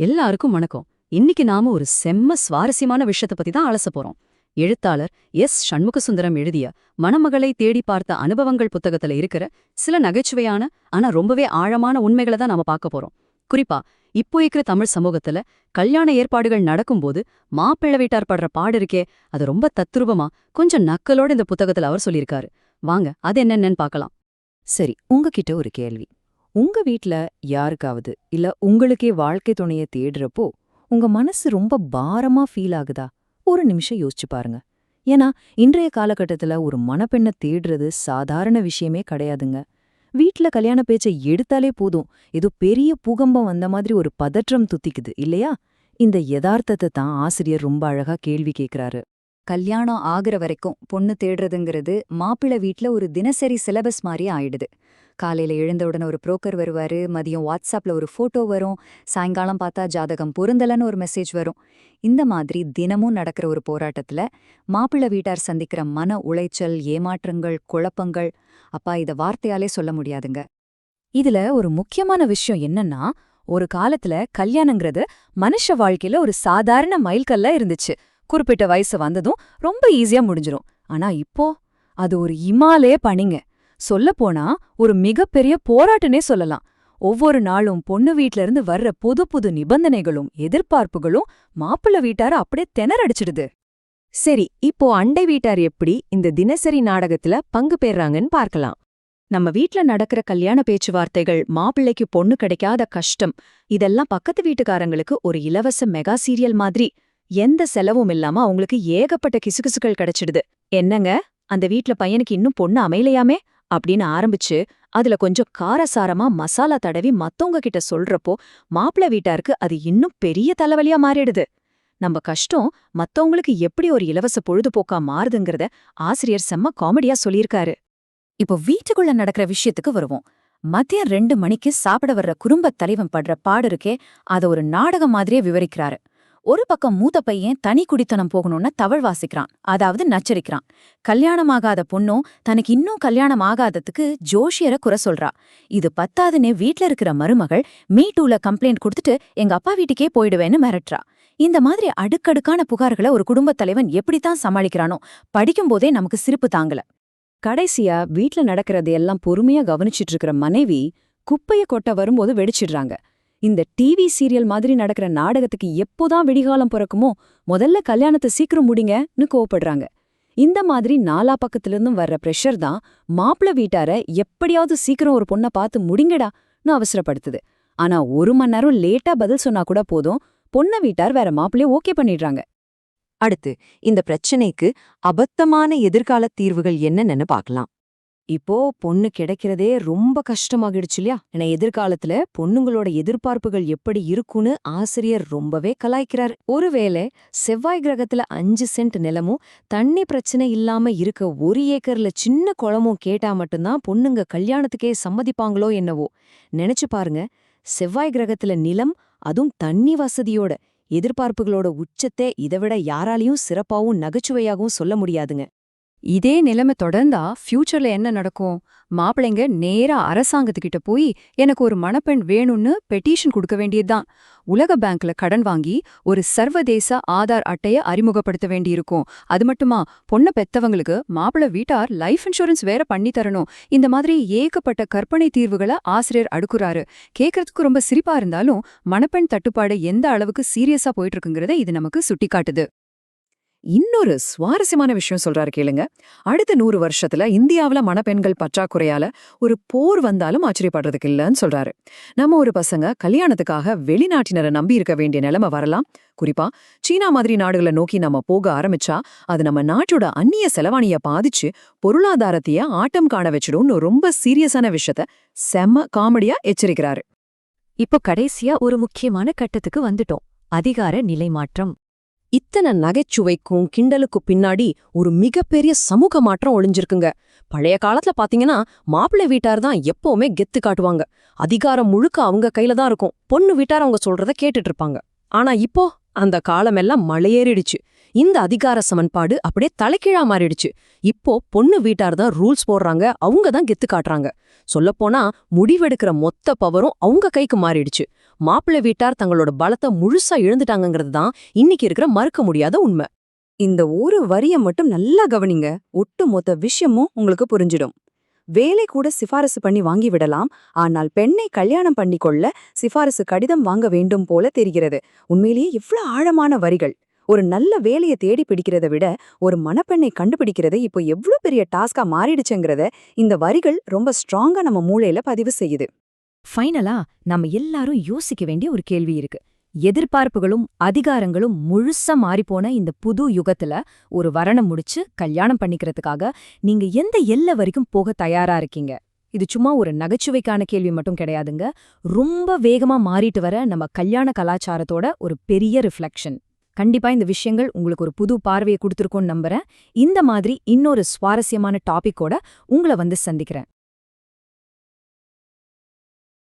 எல்லாருக்கும் வணக்கம். இன்னைக்கு நாம ஒரு செம்ம சுவாரஸ்யமான விஷயத்தை பத்தி தான் அலச போறோம். எழுத்தாளர் சண்முகசுந்தரம் எழுதிய மணமகளை தேடி பார்த்த அனுபவங்கள் புத்தகத்துல இருக்கிற சில நகைச்சுவையான ஆனா ரொம்பவே ஆழமான உண்மைகளை தான் நாம பார்க்க போறோம். குறிப்பா இப்போ இருக்கிற தமிழ் சமூகத்துல கல்யாண ஏற்பாடுகள் நடக்கும்போது மாப்பிள்ளை வீட்டார் படுற பாடு இருக்கே, அது ரொம்ப தத்ரூபமா கொஞ்சம் நக்கலோட இந்த புத்தகத்துல அவர் சொல்லியிருக்காரு. வாங்க அது என்னென்னு பார்க்கலாம். சரி, உங்ககிட்ட ஒரு கேள்வி. உங்க வீட்ல யாருக்காவது இல்ல உங்களுக்கே வாழ்க்கை துணைய தேடுறப்போ உங்க மனசு ரொம்ப பாரமா ஃபீல் ஆகுதா? ஒரு நிமிஷம் யோசிச்சு பாருங்க. ஏன்னா இன்றைய காலகட்டத்துல ஒரு மணப்பெண்ணை தேடுறது சாதாரண விஷயமே கிடையாதுங்க. வீட்ல கல்யாண பேச்சை எடுத்தாலே போதும், ஏதோ பெரிய பூகம்பம் வந்த மாதிரி ஒரு பதற்றம் துத்திக்குது இல்லையா? இந்த யதார்த்தத்தை தான் ஆசிரியர் ரொம்ப அழகா கேள்வி கேட்கிறாரு. கல்யாணம் ஆகுற வரைக்கும் பொண்ணு தேடுறதுங்கிறது மாப்பிள்ளை வீட்ல ஒரு தினசரி சிலபஸ் மாதிரி ஆயிடுது. காலையில எழுந்த உடனே ஒரு புரோக்கர் வருவாரு, மதியம் வாட்ஸ்அப்ல ஒரு போட்டோ வரும், சாயங்காலம் பார்த்தா ஜாதகம் பொருந்தலன்னு ஒரு மெசேஜ் வரும். இந்த மாதிரி தினமும் நடக்கிற ஒரு போராட்டத்துல மாப்பிள்ளை வீட்டார் சந்திக்கிற மன உளைச்சல், ஏமாற்றங்கள், குழப்பங்கள், அப்பா இத வார்த்தையாலே சொல்ல முடியாதுங்க. இதுல ஒரு முக்கியமான விஷயம் என்னன்னா, ஒரு காலத்துல கல்யாணங்கிறது மனுஷ வாழ்க்கையில ஒரு சாதாரண மைல்கல்லா இருந்துச்சு. குறிப்பிட்ட வயசு வந்ததும் ரொம்ப ஈஸியா முடிஞ்சிரும். ஆனா இப்போ அது ஒரு இமாலய பணிங்க. சொல்லப்போனா ஒரு மிகப்பெரிய போராட்டனே சொல்லலாம். ஒவ்வொரு நாளும் பொண்ணு வீட்ல இருந்து வர்ற புது புது நிபந்தனைகளும் எதிர்பார்ப்புகளும் மாப்பிள்ளை வீட்டார அப்படியே திணறடிச்சிடுது. சரி, இப்போ அண்டை வீட்டார் எப்படி இந்த தினசரி நாடகத்துல பங்கு பெறாங்கன்னு பார்க்கலாம். நம்ம வீட்ல நடக்கிற கல்யாண பேச்சுவார்த்தைகள், மாப்பிள்ளைக்கு பொண்ணு கிடைக்காத கஷ்டம், இதெல்லாம் பக்கத்து வீட்டுக்காரங்களுக்கு ஒரு இலவச மெகா சீரியல் மாதிரி. எந்த செலவும் இல்லாம அவங்களுக்கு ஏகப்பட்ட கிசுகிசுகள் கிடைச்சிடுது. என்னங்க, அந்த வீட்ல பையனுக்கு இன்னும் பொண்ணு அமையலையாமே அப்படின்னு ஆரம்பிச்சு அதுல கொஞ்சம் காரசாரமா மசாலா தடவி மத்தவங்க கிட்ட சொல்றப்போ மாப்பிள்ளை வீட்டாருக்கு அது இன்னும் பெரிய தலைவலியா மாறிடுது. நம்ம கஷ்டம் மத்தவங்களுக்கு எப்படி ஒரு இலவச பொழுதுபோக்கா மாறுதுங்கிறத ஆசிரியர் செம்ம காமெடியா சொல்லியிருக்காரு. இப்போ வீட்டுக்குள்ள நடக்கிற விஷயத்துக்கு வருவோம். மதியம் 2 மணிக்கு சாப்பிட வர்ற குடும்பத் தலைவன் படுற பாடு இருக்கே, அத ஒரு நாடகம் மாதிரியே விவரிக்கிறாரு. ஒரு பக்கம் மூத்த பையன் தனி குடித்தனம் போகணும்னு தவழ் வாசிக்கிறான், அதாவது நச்சரிக்கிறான். கல்யாணமாகாத பொண்ணும் தனக்கு இன்னும் கல்யாணம் ஆகாததுக்கு ஜோஷியரை குறை சொல்றா. இது பத்தாதுன்னு வீட்ல இருக்கிற மருமகள் மீ2ல கம்ப்ளைண்ட் கொடுத்துட்டு எங்க அப்பா வீட்டுக்கே போயிடுவேன்னு மிரட்டுறா. இந்த மாதிரி அடுக்கடுக்கான புகார்களை ஒரு குடும்பத் தலைவன் எப்படித்தான் சமாளிக்கிறானோ படிக்கும்போதே நமக்கு சிரிப்பு தாங்கல. கடைசியா வீட்ல நடக்கிறது எல்லாம் பொறுமையா கவனிச்சிட்டு இருக்கிற மனைவி குப்பைய கொட்ட வரும்போது வெடிச்சிடுறாங்க. இந்த டிவி சீரியல் மாதிரி நடக்கிற நாடகத்துக்கு எப்போதான் விடிகாலம் பிறக்குமோ முதல்ல கல்யாணத்தை சீக்கிரம் முடிங்கன்னு கோவப்படுறாங்க. இந்த மாதிரி நாலா பக்கத்திலிருந்தும் வர்ற பிரஷர் தான் மாப்பிள்ளை வீட்டார எப்படியாவது சீக்கிரம் ஒரு பொண்ணை பார்த்து முடிங்கடான்னு அவசரப்படுத்துது. ஆனா 1 மணி நேரம் லேட்டா பதில் சொன்னா கூட போதும், பொண்ணை வீட்டார் வேற மாப்பிள்ளைய ஓகே பண்ணிடுறாங்க. அடுத்து இந்த பிரச்சனைக்கு அபத்தமான எதிர்கால தீர்வுகள் என்னன்னு பார்க்கலாம். இப்போ பொண்ணு கிடைக்கிறதே ரொம்ப கஷ்டமாகிடுச்சு இல்லையா? ஏன்னா எதிர்காலத்துல பொண்ணுங்களோட எதிர்பார்ப்புகள் எப்படி இருக்குன்னு ஆசிரியர் ரொம்பவே கலாய்க்கிறார். ஒருவேளை செவ்வாய் கிரகத்துல 5 சென்ட் நிலமும் தண்ணி பிரச்சனை இல்லாம இருக்க 1 ஏக்கர்ல சின்ன குளமும் கேட்டா மட்டும்தான் பொண்ணுங்க கல்யாணத்துக்கே சம்மதிப்பாங்களோ என்னவோ. நினைச்சு பாருங்க, செவ்வாய் கிரகத்துல நிலம், அதுவும் தண்ணி வசதியோட, எதிர்பார்ப்புகளோட உச்சத்தை இதைவிட யாராலையும் சிறப்பாவும் நகைச்சுவையாகவும் சொல்ல முடியாதுங்க. இதே நிலைமை தொடர்ந்தா ஃபியூச்சர்ல என்ன நடக்கும்? மாப்பிள்ளைங்க நேரா அரசாங்கத்துக்கிட்ட போய் எனக்கு ஒரு மணப்பெண் வேணும்னு பெட்டிஷன் கொடுக்க வேண்டியதுதான். உலக பேங்க்ல கடன் வாங்கி ஒரு சர்வதேச ஆதார் அட்டைய அறிமுகப்படுத்த வேண்டியிருக்கும். அது மட்டுமா, பொண்ணை பெத்தவங்களுக்கு மாப்பிள்ளை வீட்டார் லைஃப் இன்சூரன்ஸ் வேற பண்ணி தரணும். இந்த மாதிரி ஏகப்பட்ட கற்பனை தீர்வுகளை ஆசிரியர் அடுக்குறாரு. கேட்கறதுக்கு ரொம்ப சிரிப்பா இருந்தாலும் மணப்பெண் தட்டுப்பாடு எந்த அளவுக்கு சீரியஸா போயிட்டு இருக்குங்கிறத இது நமக்கு சுட்டிக்காட்டுது. இன்னொரு சுவாரஸ்யமான விஷயம் சொல்றாரு கேளுங்க. அடுத்த 100 வருஷத்துல இந்தியாவுல மணப்பெண்கள் பற்றாக்குறையால ஒரு போர் வந்தாலும் ஆச்சரியப்படுறதுக்கு இல்லன்னு சொல்றாரு. நம்ம ஒரு பசங்க கல்யாணத்துக்காக வெளிநாட்டினரை நம்பி இருக்க வேண்டிய நிலைமை வரலாம். குறிப்பா சீனா மாதிரி நாடுகளை நோக்கி நம்ம போக ஆரம்பிச்சா அது நம்ம நாட்டோட அந்நிய செலவாணிய பாதிச்சு பொருளாதாரத்தைய ஆட்டம் காண வச்சிடும்னு ரொம்ப சீரியஸான விஷயத்த செம்ம காமெடியா எச்சரிக்கிறாரு. இப்போ கடைசியா ஒரு முக்கியமான கட்டத்துக்கு வந்துட்டோம். அதிகார நிலைமாற்றம். இத்தனை நகைச்சுவைக்கும் கிண்டலுக்கு பின்னாடி ஒரு மிகப்பெரிய சமூக மாற்றம் ஒளிஞ்சிருக்குங்க. பழைய காலத்துல பாத்தீங்கன்னா மாப்பிள்ளை வீட்டார் தான் எப்பவுமே கெத்து காட்டுவாங்க. அதிகாரம் முழுக்க அவங்க கையில தான் இருக்கும். பொண்ணு வீட்டார் அவங்க சொல்றத கேட்டுட்டு இருப்பாங்க. ஆனா இப்போ அந்த காலமெல்லாம் மலையேறிடுச்சு. இந்த அதிகார சமன்பாடு அப்படியே தலைகீழா மாறிடுச்சு. இப்போ பொண்ணு வீட்டார் தான் ரூல்ஸ் போடுறாங்க, அவங்க தான் கெத்து காட்டுறாங்க. சொல்லப்போனா முடிவெடுக்கிற மொத்த பவரும் அவங்க கைக்கு மாறிடுச்சு. மாப்பிள்ளை வீட்டார் தங்களோட பலத்தை முழுசா இழந்துட்டாங்கங்கிறது தான் இன்னைக்கு இருக்கிற மறுக்க முடியாத உண்மை. இந்த ஒரு வரிய மட்டும் நல்லா கவனிங்க. ஒட்டுமொத்த விஷயமும் உங்களுக்கு புரிஞ்சிடும். வேலை கூட சிபாரிசு பண்ணி வாங்கி விடலாம், ஆனால் பெண்ணை கல்யாணம் பண்ணிக்கொள்ள சிபாரிசு கடிதம் வாங்க வேண்டும் போல தெரிகிறது. உண்மையிலேயே இவ்ளோ ஆழமான வரிகள். ஒரு நல்ல வேலையை தேடி பிடிக்கிறத விட ஒரு மணப்பெண்ணை கண்டுபிடிக்கிறது இப்போ எவ்ளோ பெரிய டாஸ்கா மாறிடுச்சுங்கிறத இந்த வரிகள் ரொம்ப ஸ்ட்ராங்கா நம்ம மூளையில பதிவு செய்யுது. ஃபைனலா நம்ம எல்லாரும் யோசிக்க வேண்டிய ஒரு கேள்வி இருக்கு. எதிர்பார்ப்புகளும் அதிகாரங்களும் முழுசா மாறிப்போன இந்த புது யுகத்துல ஒரு வரனை முடிச்சு கல்யாணம் பண்ணிக்கிறதுக்காக நீங்க எந்த எல்லை வரைக்கும் போக தயாரா இருக்கீங்க? இது சும்மா ஒரு நகைச்சுவைக்கான கேள்வி மட்டும் கிடையாதுங்க. ரொம்ப வேகமா மாறிட்டு வர நம்ம கல்யாண கலாச்சாரத்தோட ஒரு பெரிய ரிஃப்ளெக்ஷன். கண்டிப்பா இந்த விஷயங்கள் உங்களுக்கு ஒரு புது பார்வையை கொடுத்துருக்கோன்னு நம்புறேன். இந்த மாதிரி இன்னொரு சுவாரஸ்யமான டாபிக்கோட உங்களை வந்து சந்திக்கிறேன்.